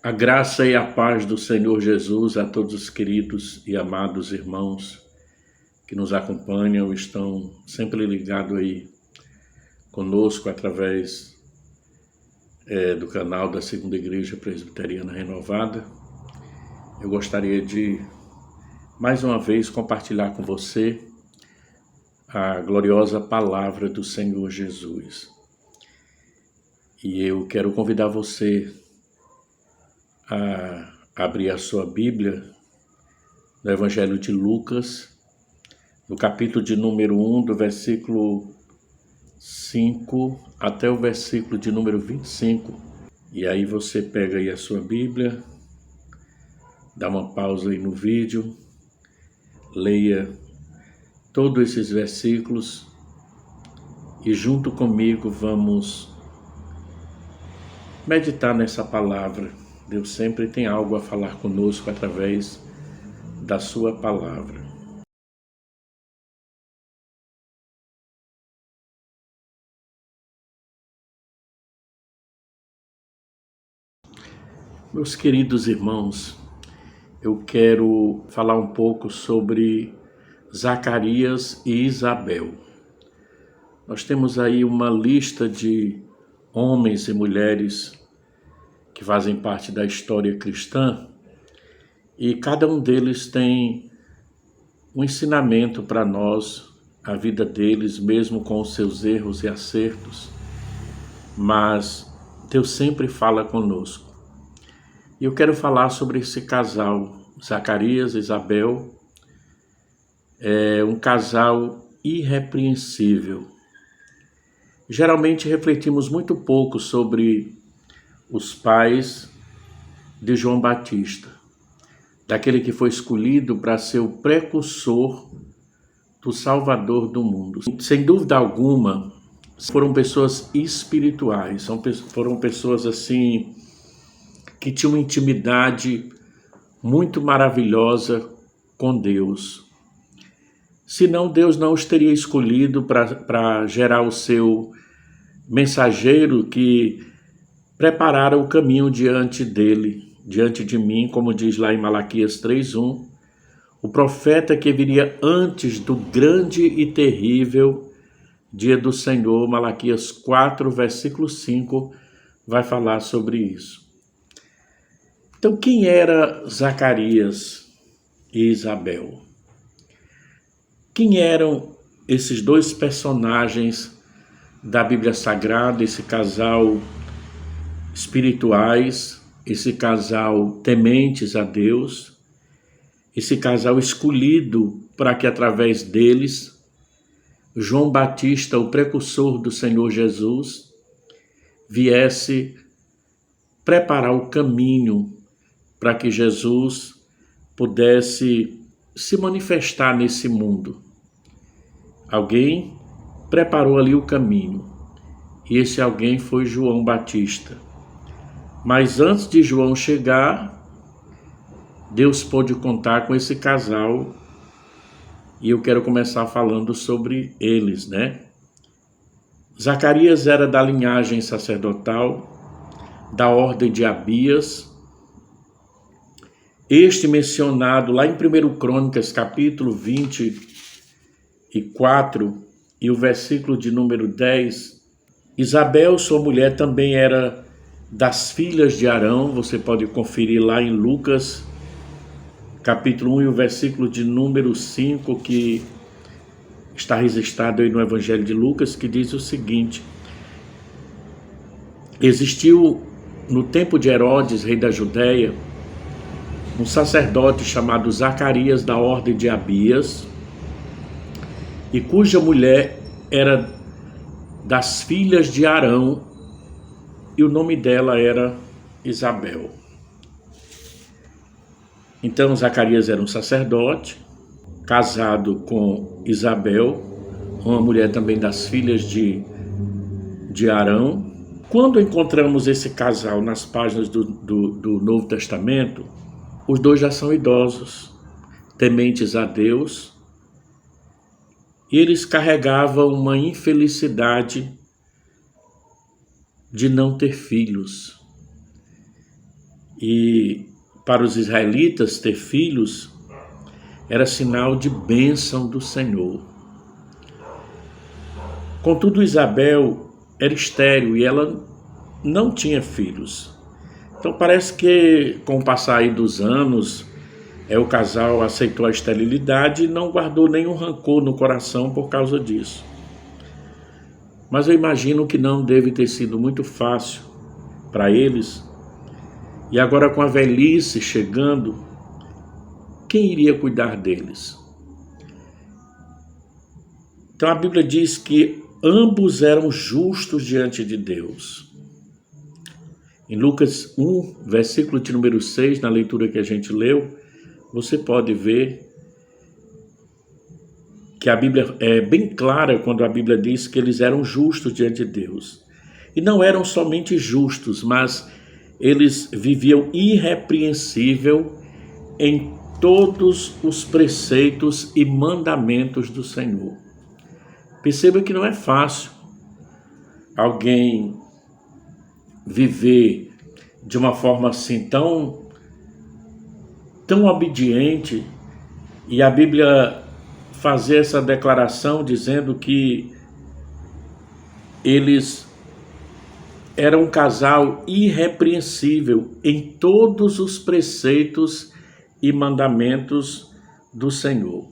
A graça e a paz do Senhor Jesus a todos os queridos e amados irmãos que nos acompanham, estão sempre ligados aí conosco através do canal da Segunda Igreja Presbiteriana Renovada. Eu gostaria de, mais uma vez, compartilhar com você a gloriosa palavra do Senhor Jesus. E eu quero convidar você a abrir a sua Bíblia no Evangelho de Lucas, no capítulo de número 1, do versículo 5 até o versículo de número 25. E aí você pega aí a sua Bíblia, dá uma pausa aí no vídeo, leia todos esses versículos e junto comigo vamos meditar nessa palavra. Deus sempre tem algo a falar conosco através da sua palavra. Meus queridos irmãos, eu quero falar um pouco sobre Zacarias e Isabel. Nós temos aí uma lista de homens e mulheres que fazem parte da história cristã e cada um deles tem um ensinamento para nós, a vida deles, mesmo com os seus erros e acertos, mas Deus sempre fala conosco. E eu quero falar sobre esse casal, Zacarias e Isabel. É um casal irrepreensível. Geralmente refletimos muito pouco sobre os pais de João Batista, daquele que foi escolhido para ser o precursor do Salvador do mundo. Sem dúvida alguma, foram pessoas espirituais, foram pessoas assim que tinham uma intimidade muito maravilhosa com Deus. Senão Deus não os teria escolhido para gerar o seu mensageiro que preparara o caminho diante dele, diante de mim, como diz lá em Malaquias 3:1, o profeta que viria antes do grande e terrível dia do Senhor. Malaquias 4, versículo 5, vai falar sobre isso. Então, quem era Zacarias e Isabel? Quem eram esses dois personagens da Bíblia Sagrada, esse casal espirituais, esse casal tementes a Deus, esse casal escolhido para que através deles, João Batista, o precursor do Senhor Jesus, viesse preparar o caminho para que Jesus pudesse se manifestar nesse mundo. Alguém preparou ali o caminho, e esse alguém foi João Batista. Mas antes de João chegar, Deus pôde contar com esse casal, e eu quero começar falando sobre eles, né? Zacarias era da linhagem sacerdotal, da ordem de Abias. Este mencionado lá em 1 Crônicas, capítulo 24, e o versículo de número 10. Isabel, sua mulher, também era das filhas de Arão. Você pode conferir lá em Lucas, capítulo 1 e o versículo de número 5, que está registrado aí no Evangelho de Lucas, que diz o seguinte: existiu no tempo de Herodes, rei da Judéia, um sacerdote chamado Zacarias, da ordem de Abias, e cuja mulher era das filhas de Arão, e o nome dela era Isabel. Então Zacarias era um sacerdote, casado com Isabel, uma mulher também das filhas de Arão. Quando encontramos esse casal nas páginas do Novo Testamento, os dois já são idosos, tementes a Deus, e eles carregavam uma infelicidade de não ter filhos. E para os israelitas ter filhos era sinal de bênção do Senhor. Contudo, Isabel era estéril e ela não tinha filhos. Então parece que com o passar aí dos anos, o casal aceitou a esterilidade e não guardou nenhum rancor no coração por causa disso. Mas eu imagino que não deve ter sido muito fácil para eles. E agora com a velhice chegando, quem iria cuidar deles? Então a Bíblia diz que ambos eram justos diante de Deus. Em Lucas 1, versículo de número 6, na leitura que a gente leu, você pode ver que a Bíblia é bem clara quando a Bíblia diz que eles eram justos diante de Deus. E não eram somente justos, mas eles viviam irrepreensível em todos os preceitos e mandamentos do Senhor. Perceba que não é fácil alguém viver de uma forma assim tão obediente, e a Bíblia fazer essa declaração dizendo que eles eram um casal irrepreensível em todos os preceitos e mandamentos do Senhor.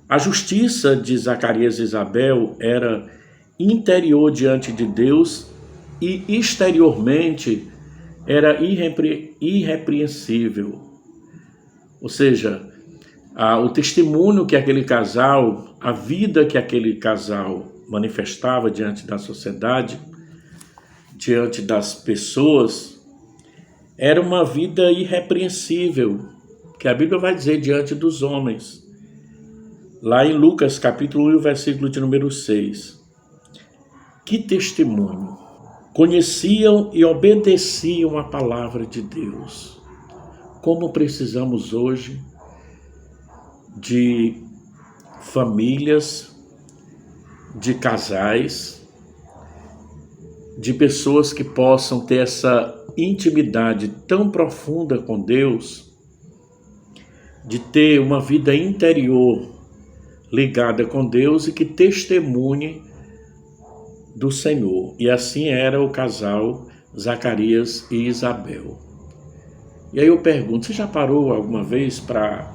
A justiça de Zacarias e Isabel era interior diante de Deus e exteriormente era irrepreensível. Ou seja, o testemunho que aquele casal, a vida que aquele casal manifestava diante da sociedade, diante das pessoas, era uma vida irrepreensível, que a Bíblia vai dizer diante dos homens. Lá em Lucas capítulo 1, versículo de número 6. Que testemunho! Conheciam e obedeciam a palavra de Deus. Como precisamos hoje de famílias, de casais, de pessoas que possam ter essa intimidade tão profunda com Deus, de ter uma vida interior ligada com Deus e que testemunhe do Senhor. E assim era o casal Zacarias e Isabel. E aí eu pergunto, você já parou alguma vez para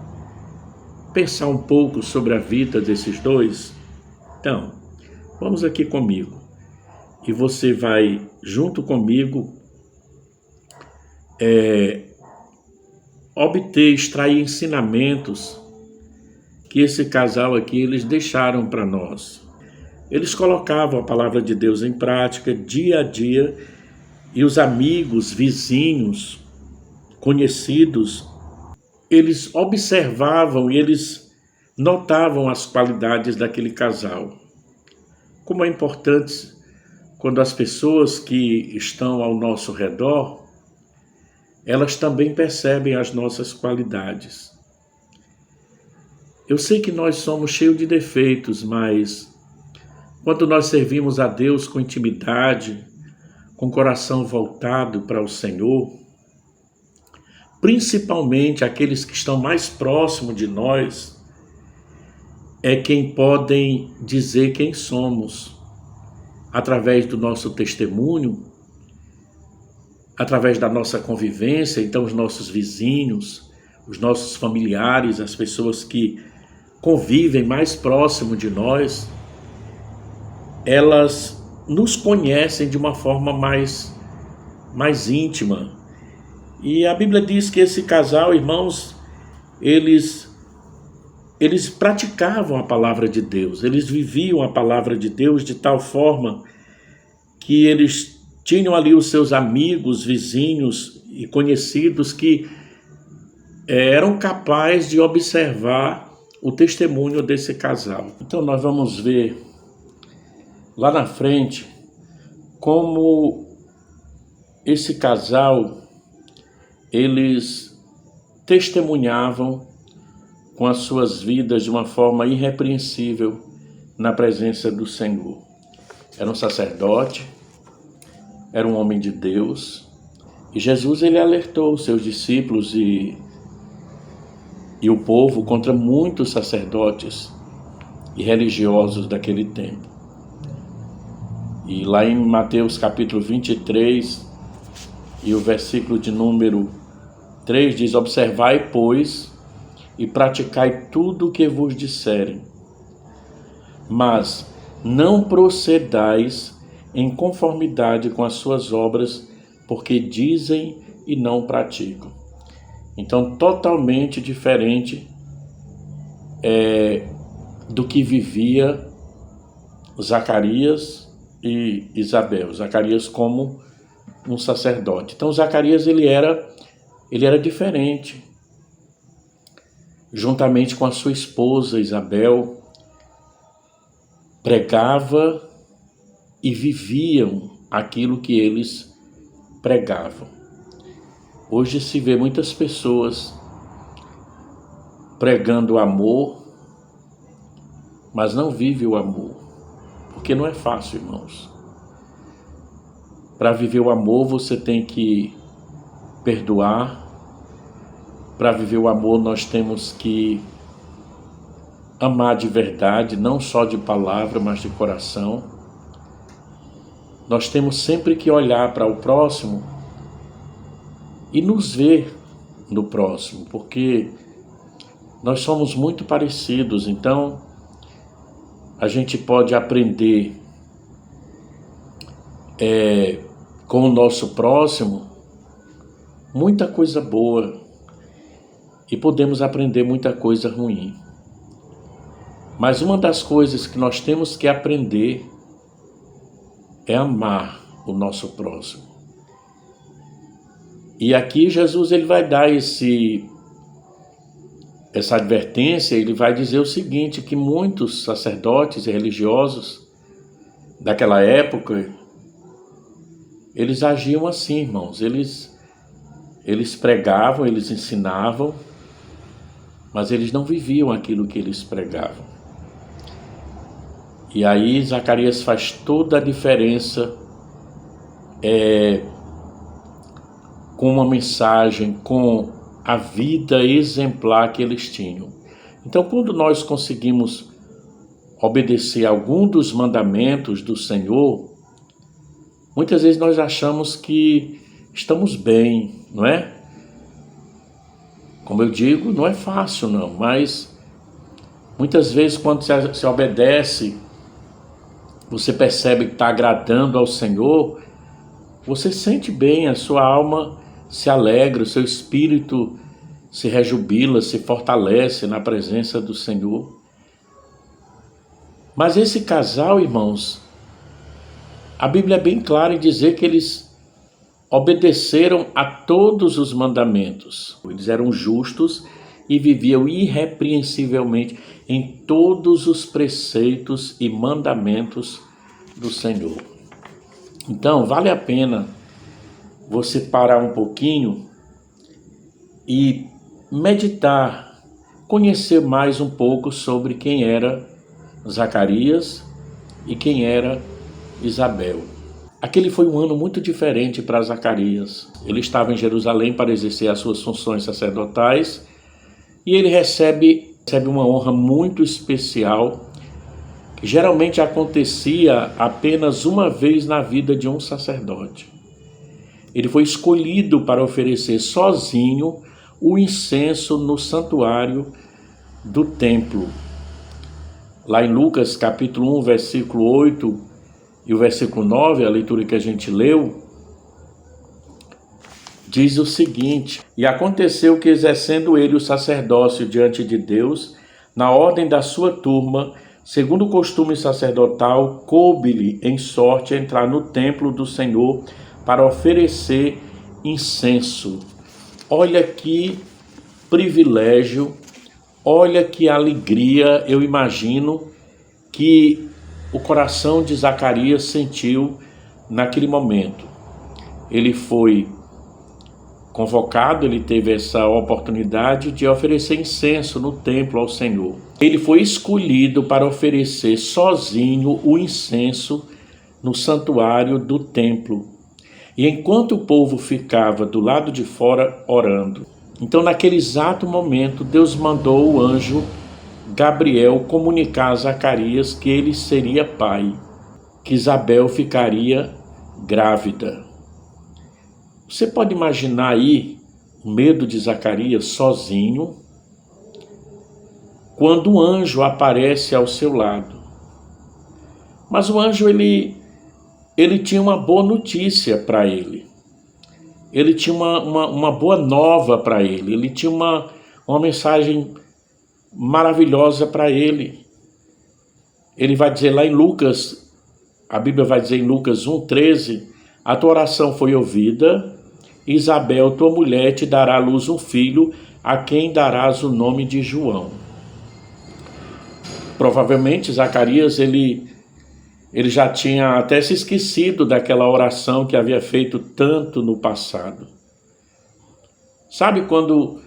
pensar um pouco sobre a vida desses dois? Então, vamos aqui comigo. E você vai, junto comigo, extrair ensinamentos que esse casal aqui, eles deixaram para nós. Eles colocavam a palavra de Deus em prática dia a dia, e os amigos, vizinhos, conhecidos, eles observavam e eles notavam as qualidades daquele casal. Como é importante quando as pessoas que estão ao nosso redor, elas também percebem as nossas qualidades. Eu sei que nós somos cheios de defeitos, mas quando nós servimos a Deus com intimidade, com o coração voltado para o Senhor, principalmente aqueles que estão mais próximos de nós, é quem podem dizer quem somos, através do nosso testemunho, através da nossa convivência. Então os nossos vizinhos, os nossos familiares, as pessoas que convivem mais próximo de nós, elas nos conhecem de uma forma mais íntima. E a Bíblia diz que esse casal, irmãos, eles praticavam a palavra de Deus, eles viviam a palavra de Deus de tal forma que eles tinham ali os seus amigos, vizinhos e conhecidos que eram capazes de observar o testemunho desse casal. Então nós vamos ver lá na frente como esse casal, eles testemunhavam com as suas vidas de uma forma irrepreensível na presença do Senhor. Era um sacerdote, era um homem de Deus, E Jesus ele alertou os seus discípulos e o povo contra muitos sacerdotes e religiosos daquele tempo. E lá em Mateus capítulo 23 e o versículo de número 3 diz: observai, pois, e praticai tudo o que vos disserem, mas não procedais em conformidade com as suas obras, porque dizem e não praticam. Então, totalmente diferente do que vivia Zacarias e Isabel. Zacarias como um sacerdote. Então, Zacarias ele era diferente. Juntamente com a sua esposa Isabel, pregava e viviam aquilo que eles pregavam. Hoje se vê muitas pessoas pregando amor, mas não vive o amor, porque não é fácil, irmãos. Para viver o amor você tem que perdoar. Para viver o amor nós temos que amar de verdade, não só de palavra, mas de coração. Nós temos sempre que olhar para o próximo e nos ver no próximo, porque nós somos muito parecidos, então a gente pode aprender com o nosso próximo muita coisa boa e podemos aprender muita coisa ruim. Mas uma das coisas que nós temos que aprender é amar o nosso próximo. E aqui Jesus ele vai dar essa advertência, ele vai dizer o seguinte, que muitos sacerdotes e religiosos daquela época, eles agiam assim, irmãos. Eles pregavam, eles ensinavam, mas eles não viviam aquilo que eles pregavam. E aí Zacarias faz toda a diferença com uma mensagem, com a vida exemplar que eles tinham. Então, quando nós conseguimos obedecer algum dos mandamentos do Senhor, muitas vezes nós achamos que estamos bem, não é? Como eu digo, não é fácil não, mas muitas vezes quando você obedece, você percebe que está agradando ao Senhor, você sente bem, a sua alma se alegra, o seu espírito se rejubila, se fortalece na presença do Senhor. Mas esse casal, irmãos, a Bíblia é bem clara em dizer que eles obedeceram a todos os mandamentos. Eles eram justos e viviam irrepreensivelmente em todos os preceitos e mandamentos do Senhor. Então, vale a pena você parar um pouquinho e meditar, conhecer mais um pouco sobre quem era Zacarias e quem era Isabel. Aquele foi um ano muito diferente para Zacarias. Ele estava em Jerusalém para exercer as suas funções sacerdotais e ele recebe uma honra muito especial, que geralmente acontecia apenas uma vez na vida de um sacerdote. Ele foi escolhido para oferecer sozinho o incenso no santuário do templo. Lá em Lucas capítulo 1, versículo 8 e o versículo 9, a leitura que a gente leu, diz o seguinte: e aconteceu que, exercendo ele o sacerdócio diante de Deus, na ordem da sua turma, segundo o costume sacerdotal, coube-lhe em sorte entrar no templo do Senhor para oferecer incenso. Olha que privilégio, olha que alegria, eu imagino que o coração de Zacarias sentiu naquele momento. Ele foi convocado, ele teve essa oportunidade de oferecer incenso no templo ao Senhor. Ele foi escolhido para oferecer sozinho o incenso no santuário do templo. E enquanto o povo ficava do lado de fora orando, então naquele exato momento Deus mandou o anjo Gabriel comunicar a Zacarias que ele seria pai, que Isabel ficaria grávida. Você pode imaginar aí o medo de Zacarias sozinho, quando o anjo aparece ao seu lado. Mas o anjo, ele tinha uma boa notícia para ele. Ele tinha uma boa nova para ele. Ele tinha uma mensagem maravilhosa para ele. Ele vai dizer lá em Lucas, a Bíblia vai dizer em Lucas 1,13, a tua oração foi ouvida, Isabel, tua mulher, te dará à luz um filho, a quem darás o nome de João. Provavelmente Zacarias, ele já tinha até se esquecido daquela oração que havia feito tanto no passado. Sabe quando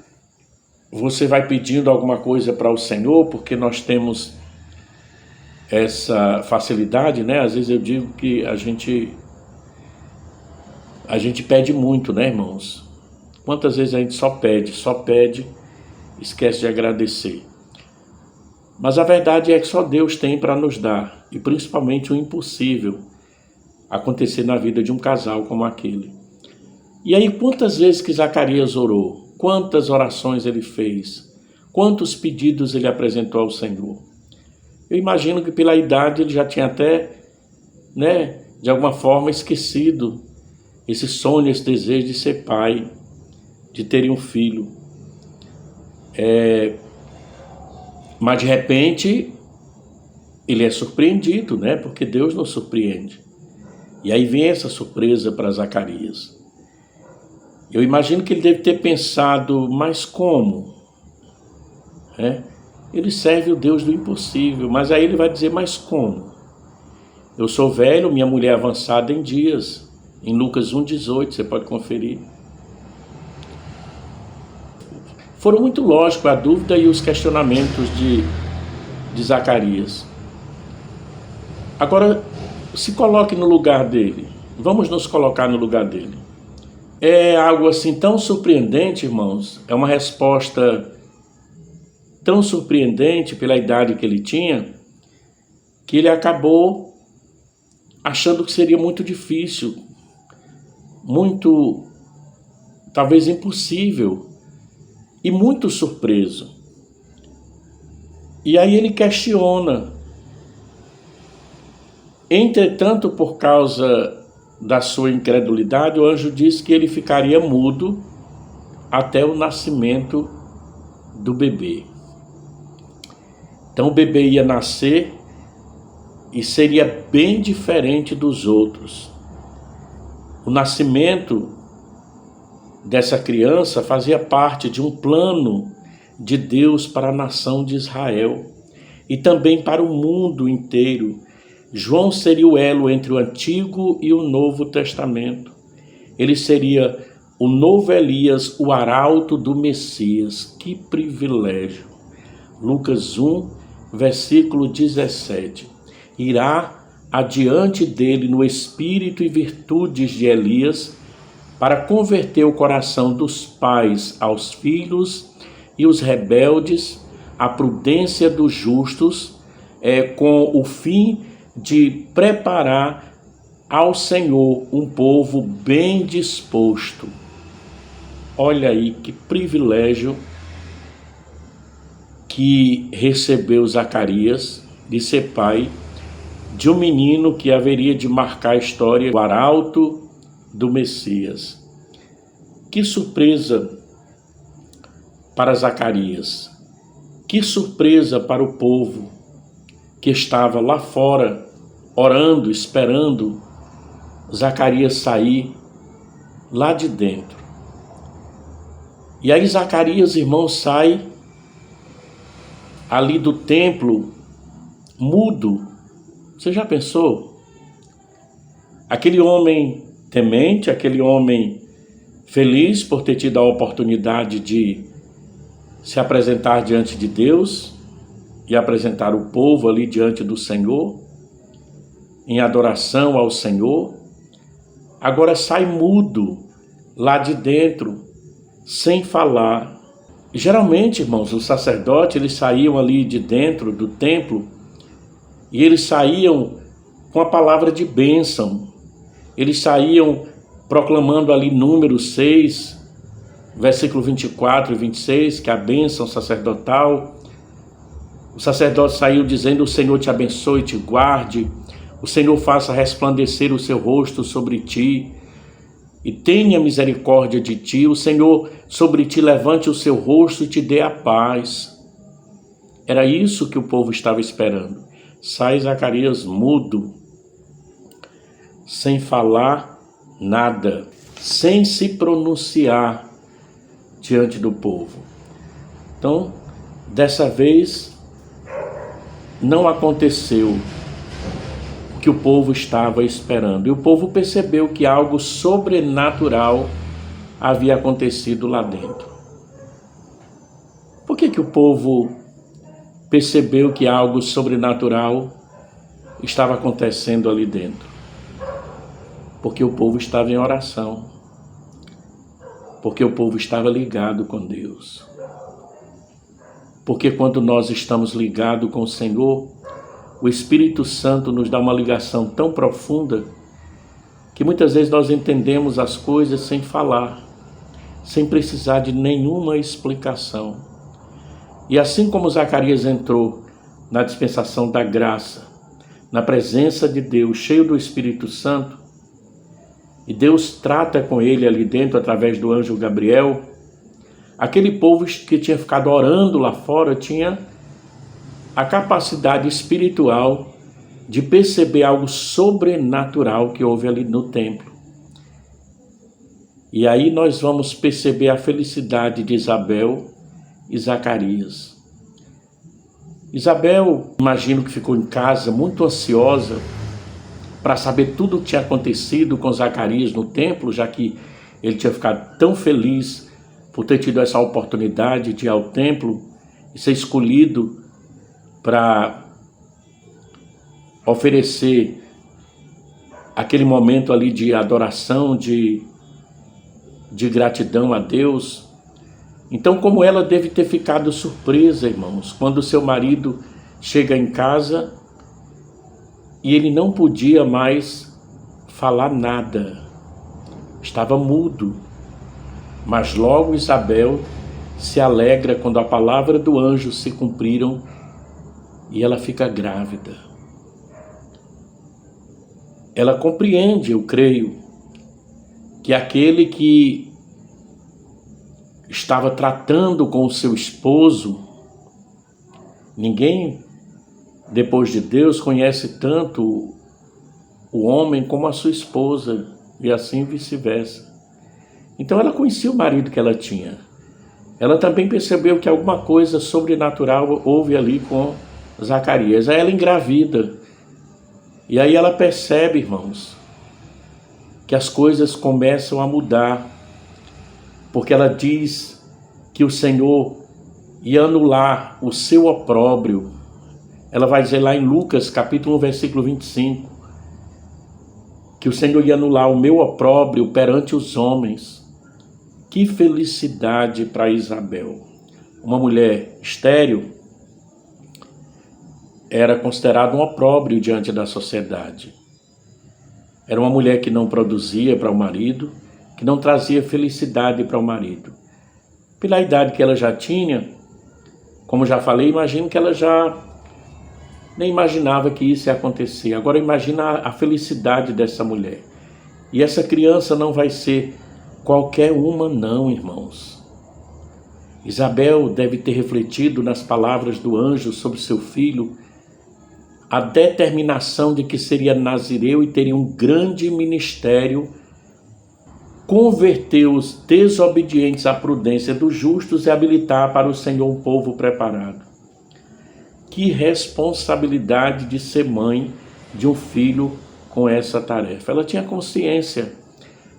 você vai pedindo alguma coisa para o Senhor, porque nós temos essa facilidade, né? Às vezes eu digo que a gente pede muito, né, irmãos? Quantas vezes a gente só pede, esquece de agradecer. Mas a verdade é que só Deus tem para nos dar, e principalmente o impossível acontecer na vida de um casal como aquele. E aí, quantas vezes que Zacarias orou? Quantas orações ele fez? Quantos pedidos ele apresentou ao Senhor? Eu imagino que pela idade ele já tinha até, né, de alguma forma esquecido esse sonho, esse desejo de ser pai, de ter um filho. Mas de repente ele é surpreendido, né? Porque Deus nos surpreende. E aí vem essa surpresa para Zacarias. Eu imagino que ele deve ter pensado, mas como? Ele serve o Deus do impossível, mas aí ele vai dizer, mas como? Eu sou velho, minha mulher é avançada em dias. Em Lucas 1,18, você pode conferir. Foram muito lógicos a dúvida e os questionamentos de Zacarias. Agora, se coloque no lugar dele. Vamos nos colocar no lugar dele. É algo assim tão surpreendente, irmãos. É uma resposta tão surpreendente pela idade que ele tinha, que ele acabou achando que seria muito difícil, muito, talvez impossível, e muito surpreso. E aí ele questiona. Entretanto, por causa da sua incredulidade, o anjo disse que ele ficaria mudo até o nascimento do bebê. Então o bebê ia nascer e seria bem diferente dos outros. O nascimento dessa criança fazia parte de um plano de Deus para a nação de Israel e também para o mundo inteiro. João seria o elo entre o Antigo e o Novo Testamento. Ele seria o novo Elias, o arauto do Messias. Que privilégio! Lucas 1, versículo 17. Irá adiante dele no espírito e virtudes de Elias, para converter o coração dos pais aos filhos e os rebeldes à prudência dos justos, com o fim de preparar ao Senhor um povo bem disposto. Olha aí que privilégio que recebeu Zacarias de ser pai de um menino que haveria de marcar a história, o arauto do Messias. Que surpresa para Zacarias, que surpresa para o povo que estava lá fora, orando, esperando Zacarias sair lá de dentro. E aí Zacarias, irmão, sai ali do templo mudo. Você já pensou? Aquele homem temente, aquele homem feliz por ter tido a oportunidade de se apresentar diante de Deus e apresentar o povo ali diante do Senhor, em adoração ao Senhor. agora sai mudo lá de dentro, sem falar. Geralmente, irmãos, os sacerdotes, eles saíam ali de dentro do templo e eles saíam com a palavra de bênção. Eles saíam proclamando ali Números 6, versículo 24 e 26, que é a bênção sacerdotal. O sacerdote saiu dizendo: o Senhor te abençoe e te guarde, o Senhor faça resplandecer o seu rosto sobre ti e tenha misericórdia de ti, o Senhor sobre ti levante o seu rosto e te dê a paz. Era isso que o povo estava esperando. Sai Zacarias mudo, sem falar nada, sem se pronunciar diante do povo. Então, dessa vez, não aconteceu o que o povo estava esperando. E o povo percebeu que algo sobrenatural havia acontecido lá dentro. Por que o povo percebeu que algo sobrenatural estava acontecendo ali dentro? Porque o povo estava em oração. Porque o povo estava ligado com Deus. Porque quando nós estamos ligados com o Senhor, o Espírito Santo nos dá uma ligação tão profunda que muitas vezes nós entendemos as coisas sem falar, sem precisar de nenhuma explicação. E assim como Zacarias entrou na dispensação da graça, na presença de Deus, cheio do Espírito Santo, e Deus trata com ele ali dentro através do anjo Gabriel, aquele povo que tinha ficado orando lá fora tinha a capacidade espiritual de perceber algo sobrenatural que houve ali no templo. E aí nós vamos perceber a felicidade de Isabel e Zacarias. Isabel, imagino que ficou em casa muito ansiosa para saber tudo o que tinha acontecido com Zacarias no templo, já que ele tinha ficado tão feliz por ter tido essa oportunidade de ir ao templo e ser escolhido para oferecer aquele momento ali de adoração, de gratidão a Deus. Então, como ela deve ter ficado surpresa, irmãos, quando seu marido chega em casa e ele não podia mais falar nada, estava mudo. Mas logo Isabel se alegra quando a palavra do anjo se cumpriram e ela fica grávida. Ela compreende, eu creio, que aquele que estava tratando com o seu esposo, ninguém depois de Deus conhece tanto o homem como a sua esposa e assim vice-versa. Então ela conhecia o marido que ela tinha. Ela também percebeu que alguma coisa sobrenatural houve ali com Zacarias. Aí ela engravida. E aí ela percebe, irmãos, que as coisas começam a mudar. Porque ela diz que o Senhor ia anular o seu opróbrio. Ela vai dizer lá em Lucas, capítulo 1, versículo 25, que o Senhor ia anular o meu opróbrio perante os homens. Que felicidade para Isabel. Uma mulher estéril era considerada um opróbrio diante da sociedade. Era uma mulher que não produzia para o marido, que não trazia felicidade para o marido. Pela idade que ela já tinha, como já falei, imagino que ela já nem imaginava que isso ia acontecer. Agora imagina a felicidade dessa mulher. E essa criança não vai ser qualquer uma não, irmãos. Isabel deve ter refletido nas palavras do anjo sobre seu filho, a determinação de que seria nazireu e teria um grande ministério, converter os desobedientes à prudência dos justos e habilitar para o Senhor um povo preparado. Que responsabilidade de ser mãe de um filho com essa tarefa. Ela tinha consciência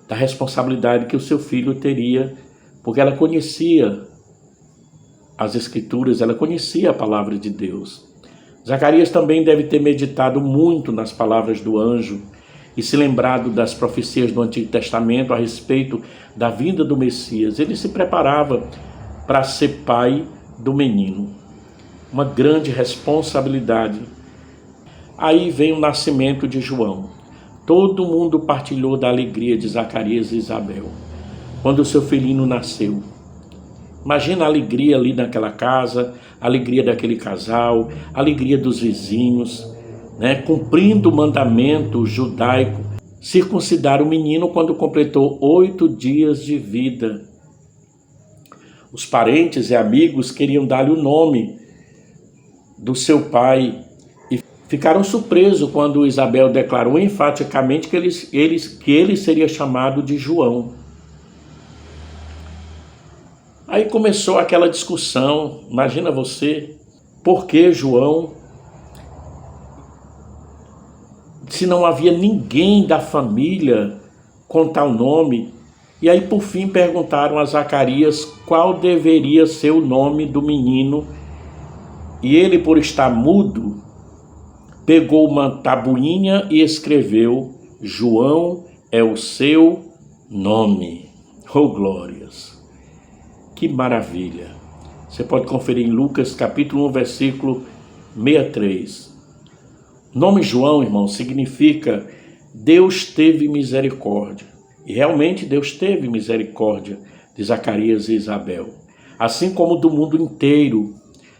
da responsabilidade que o seu filho teria, porque ela conhecia as Escrituras, ela conhecia a palavra de Deus. Zacarias também deve ter meditado muito nas palavras do anjo e se lembrado das profecias do Antigo Testamento a respeito da vinda do Messias. Ele se preparava para ser pai do menino. Uma grande responsabilidade. Aí vem o nascimento de João. Todo mundo partilhou da alegria de Zacarias e Isabel quando o seu filhinho nasceu. Imagina a alegria ali naquela casa, a alegria daquele casal, a alegria dos vizinhos, né? Cumprindo o mandamento judaico, circuncidar o menino quando completou 8 dias de vida. Os parentes e amigos queriam dar-lhe o nome do seu pai e ficaram surpresos quando Isabel declarou enfaticamente que ele seria chamado de João. Aí começou aquela discussão, imagina você, por que João? Se não havia ninguém da família com tal nome. E aí por fim perguntaram a Zacarias qual deveria ser o nome do menino. E ele, por estar mudo, pegou uma tabuinha e escreveu: João é o seu nome. Oh, glórias! Que maravilha! Você pode conferir em Lucas capítulo 1, versículo 63. O nome João, irmão, significa Deus teve misericórdia. E realmente Deus teve misericórdia de Zacarias e Isabel. Assim como do mundo inteiro,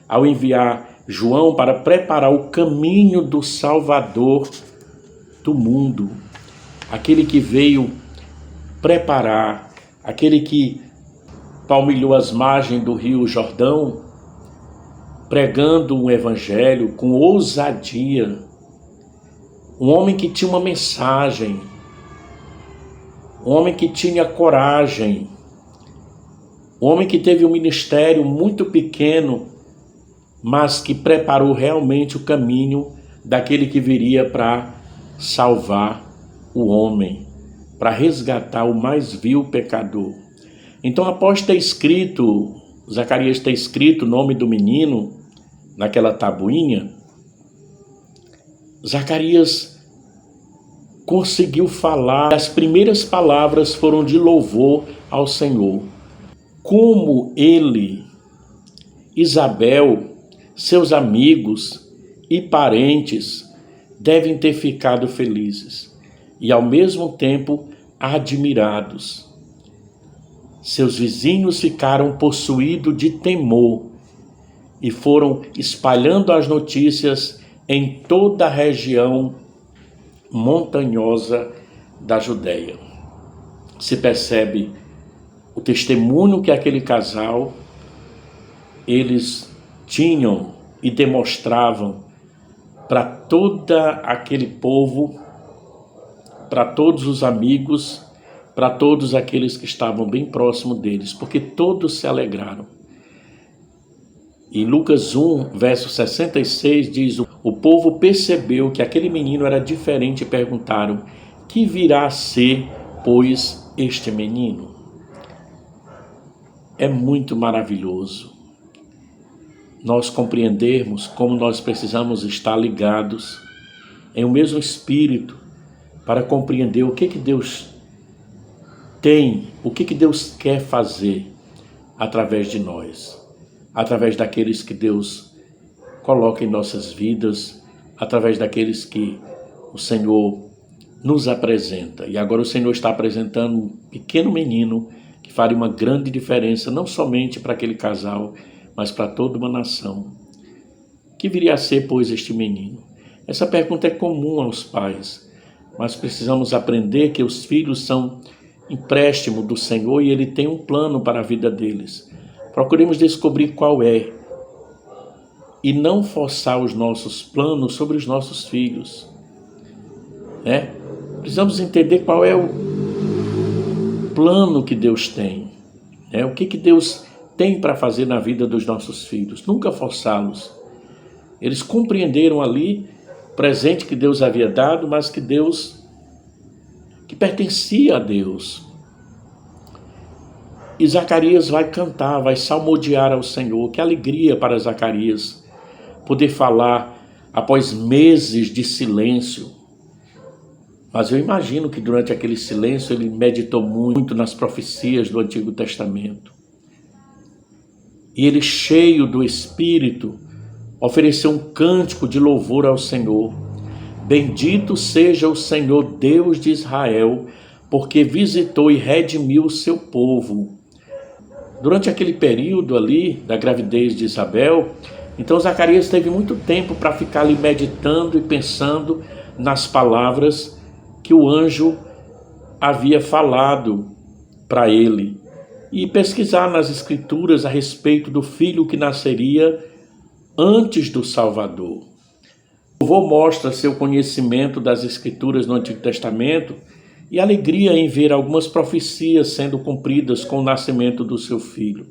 ao enviar João para preparar o caminho do Salvador do mundo. Aquele que veio preparar, aquele que palmilhou as margens do rio Jordão, pregando um evangelho com ousadia. Um homem que tinha uma mensagem, um homem que tinha coragem, um homem que teve um ministério muito pequeno, mas que preparou realmente o caminho daquele que viria para salvar o homem, para resgatar o mais vil pecador. Então, após ter escrito, Zacarias ter escrito o nome do menino naquela tabuinha, Zacarias conseguiu falar. As primeiras palavras foram de louvor ao Senhor. Como ele, Isabel, seus amigos e parentes devem ter ficado felizes e ao mesmo tempo admirados. Seus vizinhos ficaram possuídos de temor e foram espalhando as notícias em toda a região montanhosa da Judéia. Se percebe o testemunho que aquele casal, eles tinham e demonstravam para todo aquele povo, para todos os amigos, para todos aqueles que estavam bem próximo deles, porque todos se alegraram. Em Lucas 1, verso 66, diz: o povo percebeu que aquele menino era diferente e perguntaram: que virá a ser, pois, este menino? É muito maravilhoso nós compreendermos como nós precisamos estar ligados em o mesmo espírito para compreender o que Deus tem, o que Deus quer fazer através de nós, através daqueles que Deus coloca em nossas vidas, através daqueles que o Senhor nos apresenta. E agora o Senhor está apresentando um pequeno menino que faria uma grande diferença, não somente para aquele casal, mas para toda uma nação. Que viria a ser, pois, este menino? Essa pergunta é comum aos pais, mas precisamos aprender que os filhos são empréstimo do Senhor e Ele tem um plano para a vida deles. Procuremos descobrir qual é e não forçar os nossos planos sobre os nossos filhos, né? Precisamos entender qual é o plano que Deus tem, né? O que Deus tem para fazer na vida dos nossos filhos. Nunca forçá-los. Eles compreenderam ali o presente que Deus havia dado, mas que pertencia a Deus. E Zacarias vai cantar, vai salmodiar ao Senhor. Que alegria para Zacarias poder falar após meses de silêncio. Mas eu imagino que durante aquele silêncio ele meditou muito nas profecias do Antigo Testamento. E ele, cheio do Espírito, ofereceu um cântico de louvor ao Senhor. Bendito seja o Senhor Deus de Israel, porque visitou e redimiu o seu povo. Durante aquele período ali da gravidez de Isabel, então Zacarias teve muito tempo para ficar ali meditando e pensando nas palavras que o anjo havia falado para ele e pesquisar nas escrituras a respeito do filho que nasceria antes do Salvador. O louvor mostra seu conhecimento das escrituras no Antigo Testamento e alegria em ver algumas profecias sendo cumpridas com o nascimento do seu filho.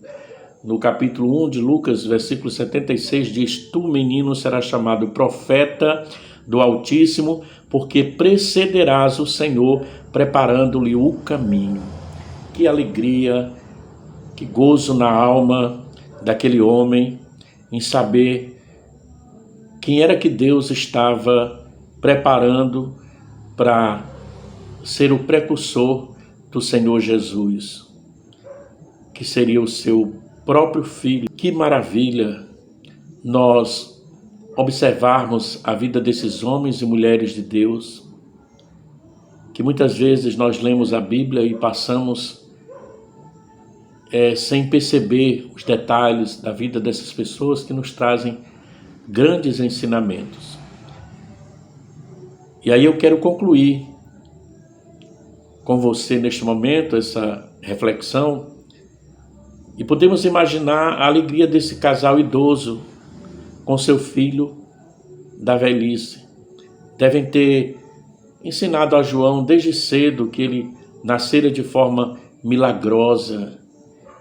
No capítulo 1 de Lucas, versículo 76, diz: Tu, menino, serás chamado profeta do Altíssimo, porque precederás o Senhor, preparando-lhe o caminho. Que alegria, que gozo na alma daquele homem em saber quem era que Deus estava preparando para ser o precursor do Senhor Jesus, que seria o seu próprio filho. Que maravilha nós observarmos a vida desses homens e mulheres de Deus, que muitas vezes nós lemos a Bíblia e passamos sem perceber os detalhes da vida dessas pessoas que nos trazem grandes ensinamentos. E aí eu quero concluir com você neste momento essa reflexão e podemos imaginar a alegria desse casal idoso com seu filho da velhice. Devem ter ensinado a João desde cedo que ele nascera de forma milagrosa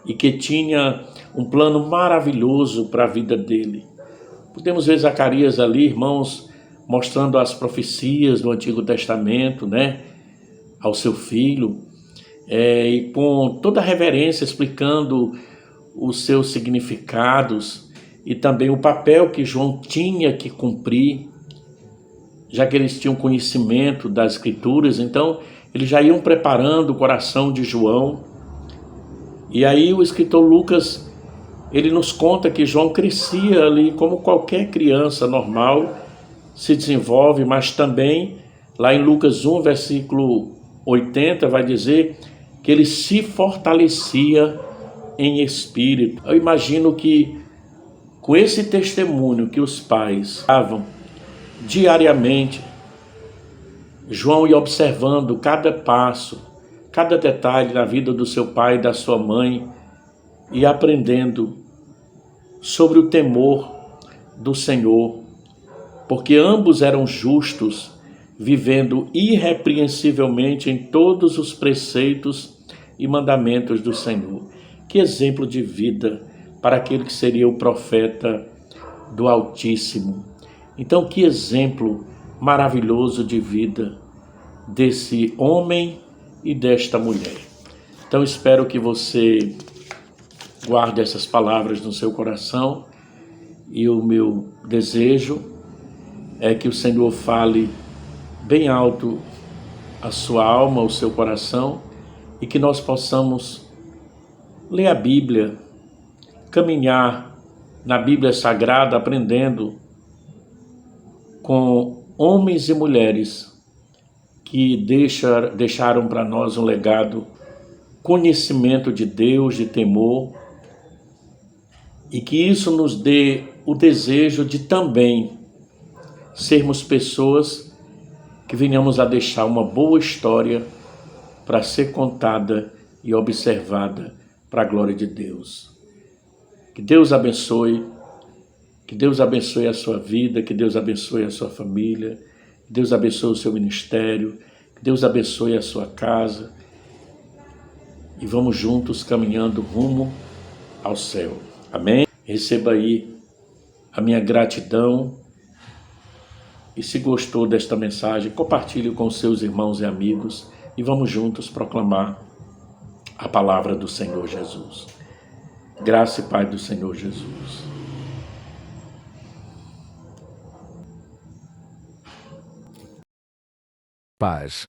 e que tinha um plano maravilhoso para a vida dele. Podemos ver Zacarias ali, irmãos, mostrando as profecias do Antigo Testamento, ao seu filho, e com toda a reverência explicando os seus significados e também o papel que João tinha que cumprir, já que eles tinham conhecimento das Escrituras. Então eles já iam preparando o coração de João. E aí o escritor Lucas, ele nos conta que João crescia ali como qualquer criança normal, se desenvolve, mas também lá em Lucas 1, versículo 80, vai dizer que ele se fortalecia em espírito. Eu imagino que com esse testemunho que os pais davam diariamente, João ia observando cada passo, cada detalhe na vida do seu pai e da sua mãe e aprendendo sobre o temor do Senhor, porque ambos eram justos, vivendo irrepreensivelmente em todos os preceitos e mandamentos do Senhor. Que exemplo de vida para aquele que seria o profeta do Altíssimo. Então, que exemplo maravilhoso de vida desse homem e desta mulher. Então, espero que você guarde essas palavras no seu coração e o meu desejo é que o Senhor fale bem alto a sua alma, o seu coração, e que nós possamos ler a Bíblia, caminhar na Bíblia Sagrada, aprendendo com homens e mulheres que deixaram para nós um legado, conhecimento de Deus, de temor, e que isso nos dê o desejo de também sermos pessoas que venhamos a deixar uma boa história para ser contada e observada para a glória de Deus. Que Deus abençoe a sua vida, que Deus abençoe a sua família, que Deus abençoe o seu ministério, que Deus abençoe a sua casa. E vamos juntos caminhando rumo ao céu. Amém? Receba aí a minha gratidão. E se gostou desta mensagem, compartilhe com seus irmãos e amigos e vamos juntos proclamar a palavra do Senhor Jesus. Graça e paz do Senhor Jesus. paz.